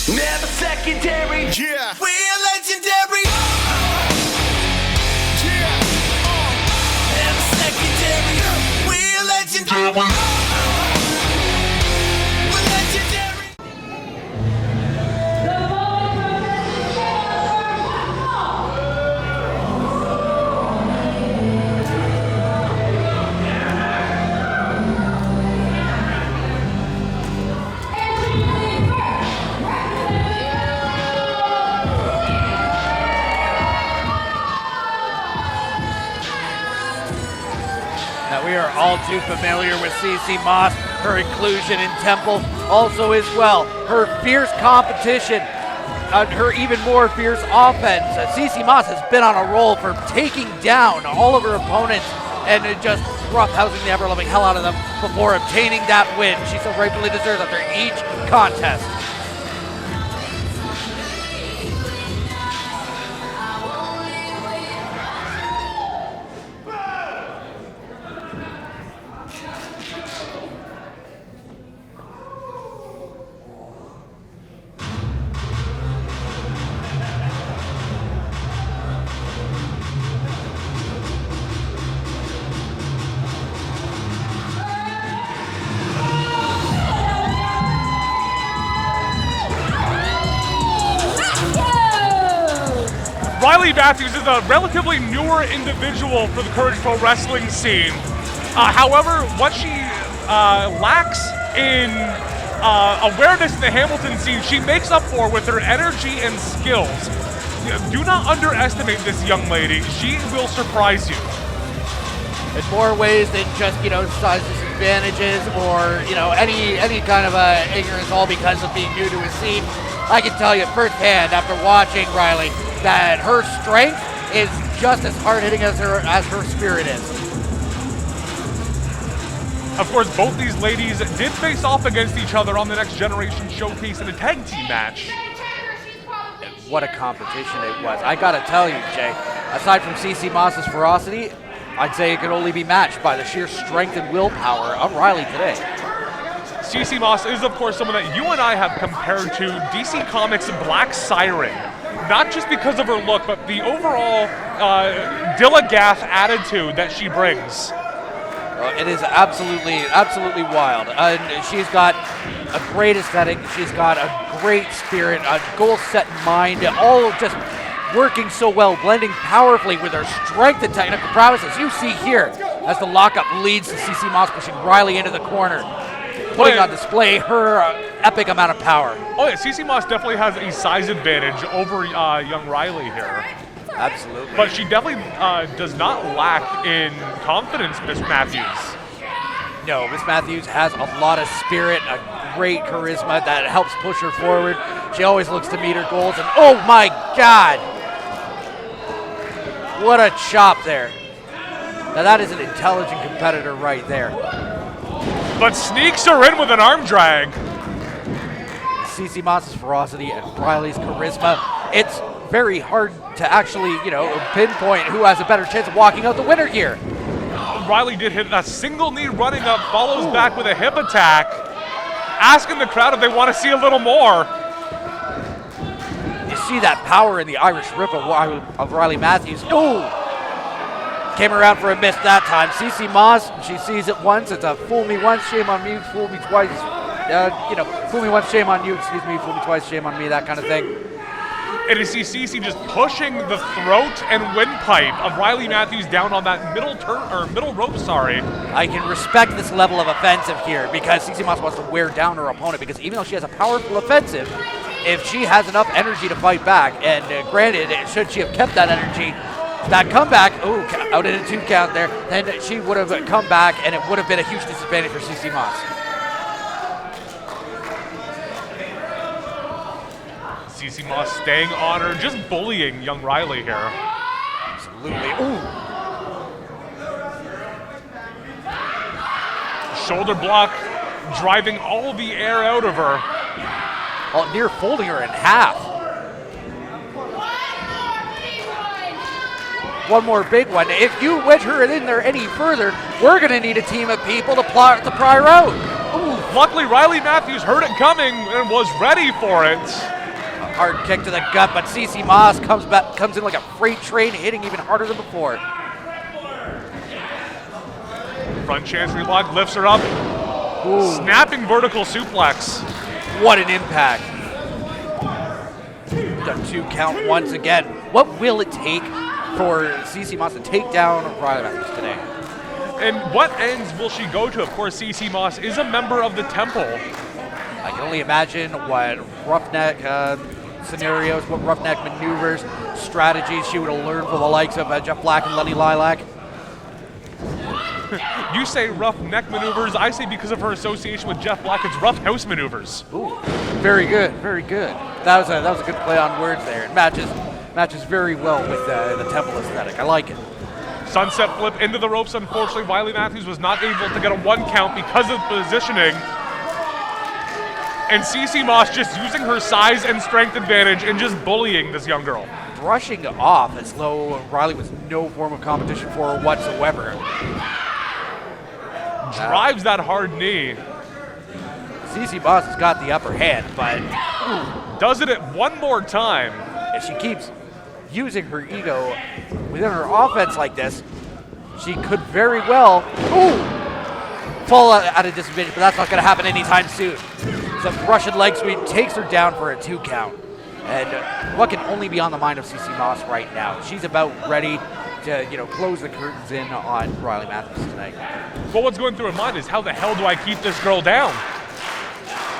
Never secondary. Yeah. We're legendary. Yeah. Never secondary. We're legendary. We're legendary. Now we are all too familiar with CC Moss, her inclusion in Temple, also as well, her fierce competition, her even more fierce offense. CC Moss has been on a roll for taking down all of her opponents and just roughhousing the ever-loving hell out of them before obtaining that win she so rightfully deserves after each contest. Riley Mathews is a relatively newer individual for the Courage Pro Wrestling scene. However, what she lacks in awareness in the Hamilton scene, she makes up for with her energy and skills. Do not underestimate this young lady. She will surprise you. In more ways than just, size disadvantages or, any kind of ignorance, all because of being new to a scene. I can tell you firsthand after watching Riley that her strength is just as hard-hitting as her spirit is. Of course, both these ladies did face off against each other on the Next Generation Showcase in a tag team match. What a competition it was. I gotta tell you, Jay, aside from CC Moss's ferocity, I'd say it could only be matched by the sheer strength and willpower of Riley today. CC Moss is, of course, someone that you and I have compared to DC Comics' Black Siren. Not just because of her look, but the overall Dillagath attitude that she brings. It is absolutely wild. She's got a great aesthetic. She's got a great spirit, a goal-set mind, all just working so well, blending powerfully with her strength and technical prowess, as you see here, as the lockup leads to CC Moss pushing Riley into the corner, putting on display her epic amount of power. Oh yeah, CC Moss definitely has a size advantage over young Riley here. Absolutely. But she definitely does not lack in confidence, Miss Mathews. No, Miss Mathews has a lot of spirit, a great charisma that helps push her forward. She always looks to meet her goals, and oh my God! What a chop there. Now that is an intelligent competitor right there. But sneaks her in with an arm drag. CC Moss's ferocity and Riley's charisma. It's very hard to actually, pinpoint who has a better chance of walking out the winner here. Riley did hit a single knee running up, follows back with a hip attack, asking the crowd if they want to see a little more. You see that power in the Irish Rip of Riley Mathews. Oh! Came around for a miss that time. CC Moss, she sees it once. It's a fool me once, shame on me, fool me twice. Fool me once, shame on you, fool me twice, shame on me, that kind of thing. And you see CC just pushing the throat and windpipe of Riley Mathews down on that middle rope. I can respect this level of offensive here because CC Moss wants to wear down her opponent, because even though she has a powerful offensive, if she has enough energy to fight back, and granted, should she have kept that energy, that comeback, out in a 2 count there, then she would have come back and it would have been a huge disadvantage for CC Moss. CC Moss staying on her, just bullying young Riley here. Absolutely. Ooh. Shoulder block, driving all the air out of her. Near folding her in half. One more big one. If you wedge her in there any further, we're going to need a team of people to pry her out. Ooh. Luckily, Riley Mathews heard it coming and was ready for it. Hard kick to the gut, but CC Moss comes in like a freight train, hitting even harder than before. Front chancery lock lifts her up. Ooh, Snapping vertical suplex. what an impact. The 2 count once again. What will it take for CC Moss to take down Riley Mathews today? And what ends will she go to? Of course, CC Moss is a member of the Temple. I can only imagine what roughneck scenarios, what roughneck maneuvers, strategies she would have learned from the likes of Jeff Black and Lenny Lilac. You say rough neck maneuvers. I say because of her association with Jeff Black, it's rough house maneuvers. Ooh, very good, very good. That was a good play on words there. It matches very well with the Temple aesthetic. I like it. Sunset flip into the ropes. Unfortunately, Riley Mathews was not able to get a 1 count because of positioning. And CC Moss just using her size and strength advantage and just bullying this young girl. Brushing off as though Riley was no form of competition for her whatsoever. Drives that hard knee. CC Moss has got the upper hand, but Does it at one more time. if she keeps using her ego within her offense like this, she could very well fall at a disadvantage, but that's not going to happen anytime soon. So Russian leg sweep takes her down for a 2 count. And what can only be on the mind of CC Moss right now? She's about ready to, close the curtains in on Riley Mathews tonight. But what's going through her mind is, how the hell do I keep this girl down?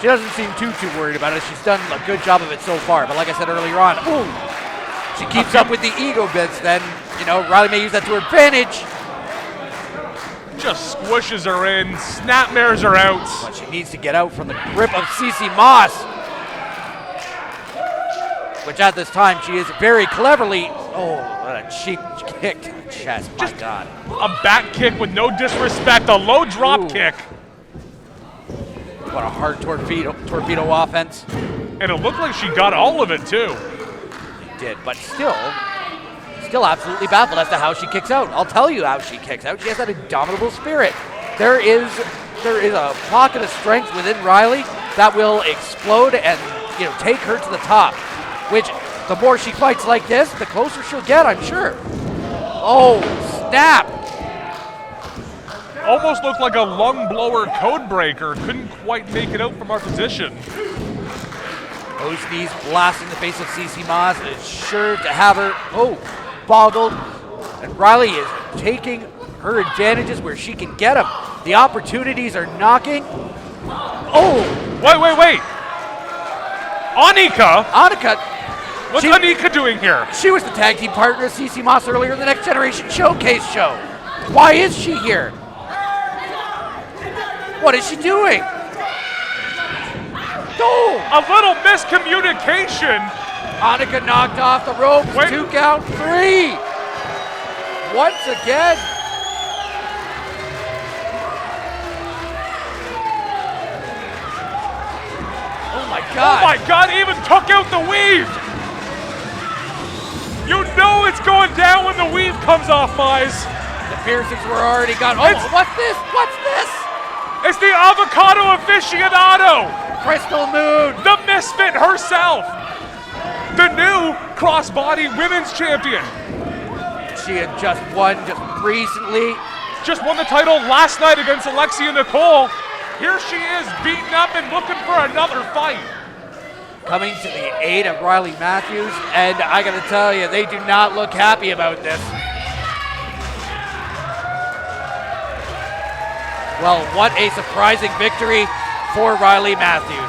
She doesn't seem too worried about it. She's done a good job of it so far. But like I said earlier on, she keeps up with the ego bits. Then, Riley may use that to her advantage. Just squishes her in, snapmares her out. But she needs to get out from the grip of CC Moss, which at this time she is very cleverly. Oh, what a cheap kick to the chest. My God. A back kick with no disrespect, a low drop Ooh. kick. What a hard torpedo offense. And it looked like she got all of it too. Did, but still absolutely baffled as to how she kicks out. I'll tell you how she kicks out. She has that indomitable spirit. There is a pocket of strength within Riley that will explode and take her to the top. Which the more she fights like this, the closer she'll get, I'm sure. Oh, snap! Almost looked like a lung blower code breaker. Couldn't quite make it out from our position. Those knees blasting the face of CC Moss is sure to have her, boggled. And Riley is taking her advantages where she can get them. The opportunities are knocking. Wait. Anika? What's She- Anika doing here? She was the tag team partner of CC Moss earlier in the Next Generation Showcase show. Why is she here? What is she doing? A little miscommunication. Anika knocked off the ropes. Wait. 2 count, 3. Once again. Oh my God. Oh my God, even took out the weave. You know it's going down when the weave comes off, Mize. The piercings were already gone. Oh, It's- what's this? What's this? It's the avocado aficionado, Crystal Moon. the misfit herself, the new crossbody women's champion. She had just won recently. Just won the title last night against Alexia Nicole. Here she is, beaten up and looking for another fight. Coming to the aid of Riley Mathews, and I gotta tell you, they do not look happy about this. Well, what a surprising victory for Riley Mathews.